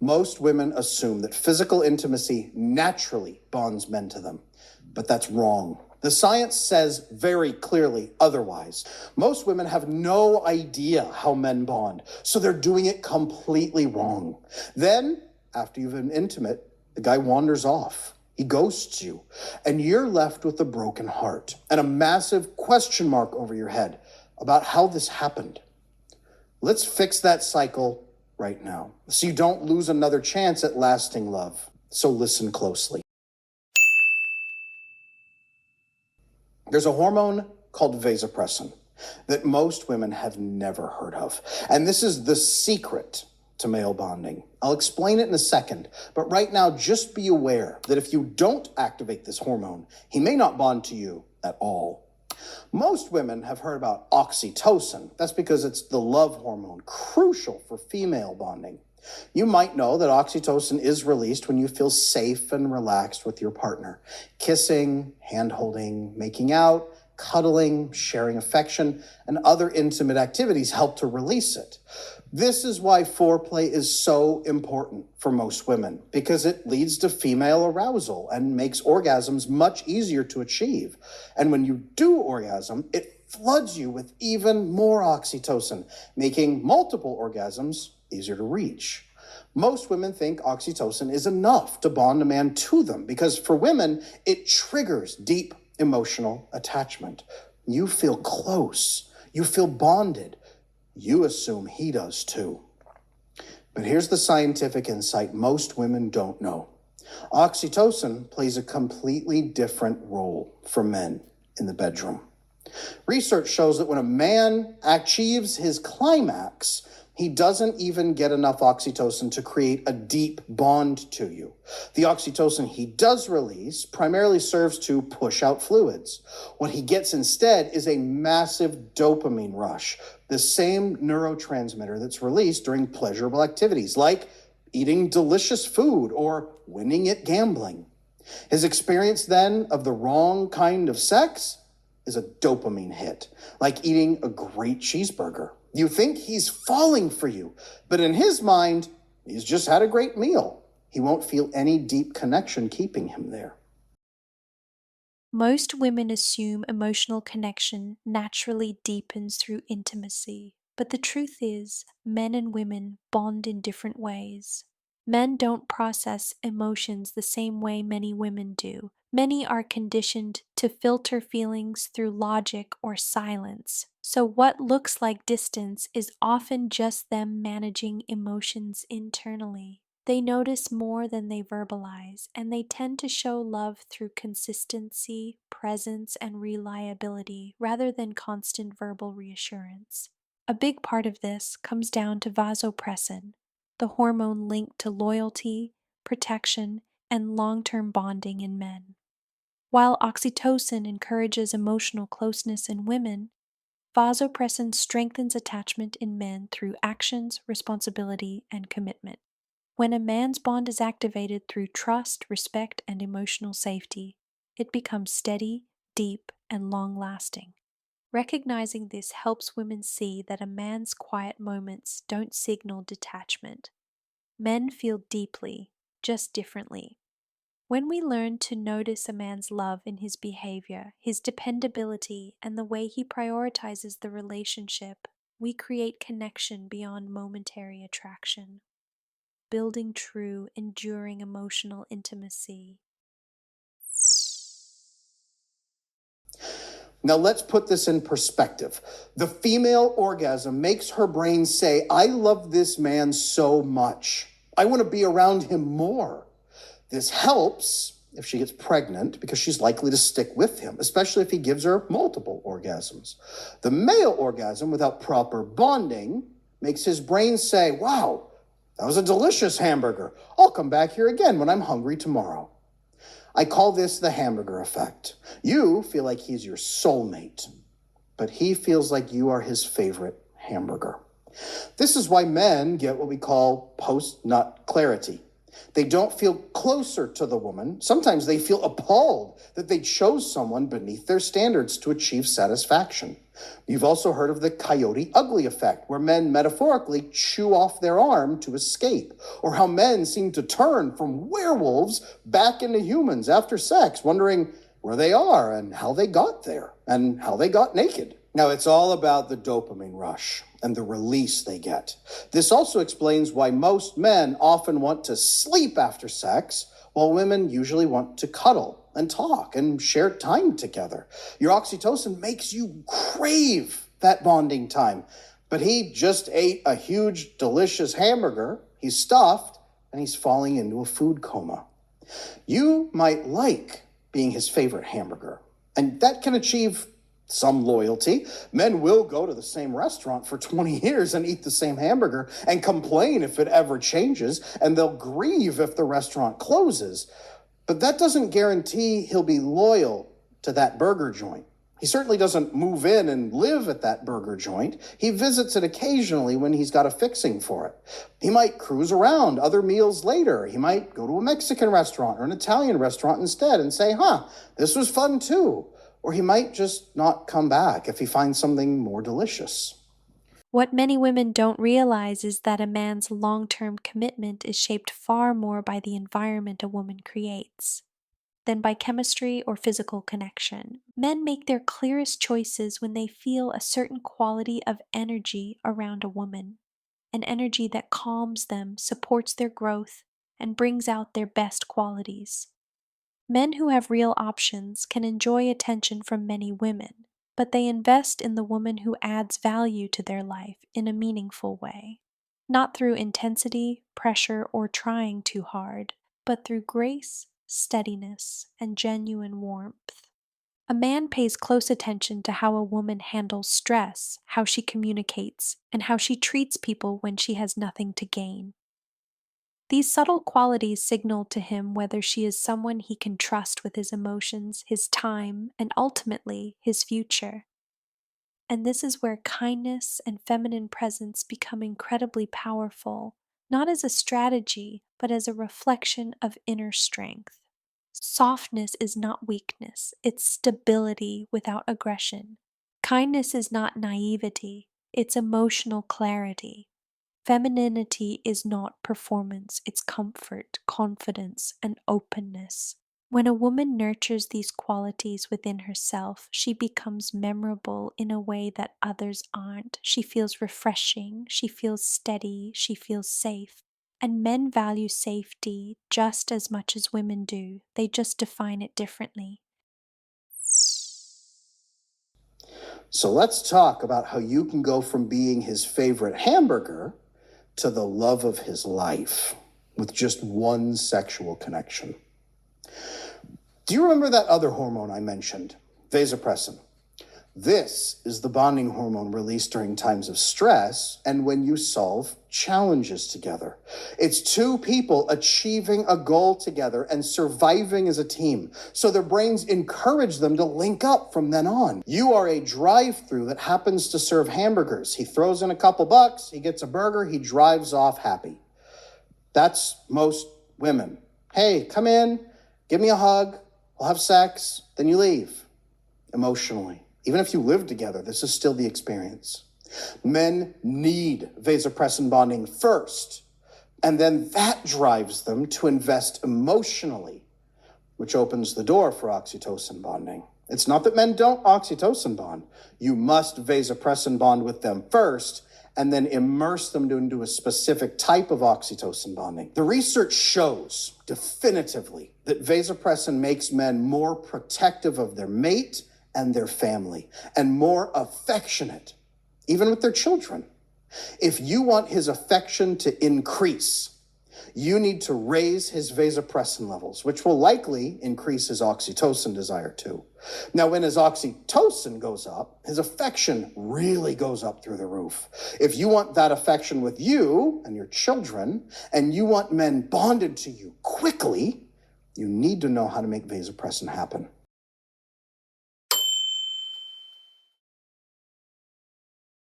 Most women assume that physical intimacy naturally bonds men to them, but that's wrong. The science says very clearly otherwise. Most women have no idea how men bond, so they're doing it completely wrong. Then, after you've been intimate, the guy wanders off. He ghosts you, and you're left with a broken heart and a massive question mark over your head about how this happened. Let's fix that cycle right now, so you don't lose another chance at lasting love. So listen closely. There's a hormone called vasopressin that most women have never heard of. And this is the secret to male bonding. I'll explain it in a second, but right now just be aware that if you don't activate this hormone, he may not bond to you at all. Most women have heard about oxytocin. That's because it's the love hormone, crucial for female bonding. You might know that oxytocin is released when you feel safe and relaxed with your partner. Kissing, hand-holding, making out, cuddling, sharing affection, and other intimate activities help to release it. This is why foreplay is so important for most women, because it leads to female arousal and makes orgasms much easier to achieve. And when you do orgasm, it floods you with even more oxytocin, making multiple orgasms easier to reach. Most women think oxytocin is enough to bond a man to them because for women, it triggers deep emotional attachment. You feel close. You feel bonded. You assume he does too. But here's the scientific insight most women don't know. Oxytocin plays a completely different role for men in the bedroom. Research shows that when a man achieves his climax, he doesn't even get enough oxytocin to create a deep bond to you. The oxytocin he does release primarily serves to push out fluids. What he gets instead is a massive dopamine rush, the same neurotransmitter that's released during pleasurable activities like eating delicious food or winning at gambling. His experience then of the wrong kind of sex is a dopamine hit, like eating a great cheeseburger. You think he's falling for you, but in his mind, he's just had a great meal. He won't feel any deep connection keeping him there. Most women assume emotional connection naturally deepens through intimacy, but the truth is, men and women bond in different ways. Men don't process emotions the same way many women do. Many are conditioned to filter feelings through logic or silence. So what looks like distance is often just them managing emotions internally. They notice more than they verbalize, and they tend to show love through consistency, presence, and reliability rather than constant verbal reassurance. A big part of this comes down to vasopressin, the hormone linked to loyalty, protection, and long-term bonding in men. While oxytocin encourages emotional closeness in women, vasopressin strengthens attachment in men through actions, responsibility, and commitment. When a man's bond is activated through trust, respect, and emotional safety, it becomes steady, deep, and long-lasting. Recognizing this helps women see that a man's quiet moments don't signal detachment. Men feel deeply, just differently. When we learn to notice a man's love in his behavior, his dependability, and the way he prioritizes the relationship, we create connection beyond momentary attraction, building true, enduring emotional intimacy. Now let's put this in perspective. The female orgasm makes her brain say, I love this man so much. I want to be around him more. This helps if she gets pregnant because she's likely to stick with him, especially if he gives her multiple orgasms. The male orgasm without proper bonding makes his brain say, wow, that was a delicious hamburger. I'll come back here again when I'm hungry tomorrow. I call this the hamburger effect. You feel like he's your soulmate, but he feels like you are his favorite hamburger. This is why men get what we call post-nut clarity. They don't feel closer to the woman. Sometimes they feel appalled that they chose someone beneath their standards to achieve satisfaction. You've also heard of the coyote ugly effect, where men metaphorically chew off their arm to escape, or how men seem to turn from werewolves back into humans after sex, wondering where they are and how they got there and how they got naked. Now, it's all about the dopamine rush and the release they get. This also explains why most men often want to sleep after sex, while women usually want to cuddle and talk and share time together. Your oxytocin makes you crave that bonding time, but he just ate a huge, delicious hamburger, he's stuffed, and he's falling into a food coma. You might like being his favorite hamburger, and that can achieve some loyalty. Men will go to the same restaurant for 20 years and eat the same hamburger and complain if it ever changes, and they'll grieve if the restaurant closes. But that doesn't guarantee he'll be loyal to that burger joint. He certainly doesn't move in and live at that burger joint. He visits it occasionally when he's got a fixing for it. He might cruise around other meals later. He might go to a Mexican restaurant or an Italian restaurant instead and say, this was fun too. Or he might just not come back if he finds something more delicious. What many women don't realize is that a man's long-term commitment is shaped far more by the environment a woman creates than by chemistry or physical connection. Men make their clearest choices when they feel a certain quality of energy around a woman, an energy that calms them, supports their growth, and brings out their best qualities. Men who have real options can enjoy attention from many women, but they invest in the woman who adds value to their life in a meaningful way, not through intensity, pressure, or trying too hard, but through grace, steadiness, and genuine warmth. A man pays close attention to how a woman handles stress, how she communicates, and how she treats people when she has nothing to gain. These subtle qualities signal to him whether she is someone he can trust with his emotions, his time, and ultimately his future. And this is where kindness and feminine presence become incredibly powerful, not as a strategy, but as a reflection of inner strength. Softness is not weakness, it's stability without aggression. Kindness is not naivety, it's emotional clarity. Femininity is not performance, it's comfort, confidence, and openness. When a woman nurtures these qualities within herself, she becomes memorable in a way that others aren't. She feels refreshing, she feels steady, she feels safe. And men value safety just as much as women do. They just define it differently. So let's talk about how you can go from being his favorite hamburger to the love of his life with just one sexual connection. Do you remember that other hormone I mentioned, vasopressin? This is the bonding hormone released during times of stress and when you solve challenges together. It's two people achieving a goal together and surviving as a team, so their brains encourage them to link up from then on. You are a drive-through that happens to serve hamburgers. He throws in a couple bucks, he gets a burger, he drives off happy. That's most women. Hey, come in, give me a hug, we'll have sex, then you leave. Emotionally. Even if you live together, this is still the experience. Men need vasopressin bonding first, and then that drives them to invest emotionally, which opens the door for oxytocin bonding. It's not that men don't oxytocin bond. You must vasopressin bond with them first, and then immerse them into a specific type of oxytocin bonding. The research shows definitively that vasopressin makes men more protective of their mate and their family, and more affectionate, even with their children. If you want his affection to increase, you need to raise his vasopressin levels, which will likely increase his oxytocin desire too. Now, when his oxytocin goes up, his affection really goes up through the roof. If you want that affection with you and your children, and you want men bonded to you quickly, you need to know how to make vasopressin happen.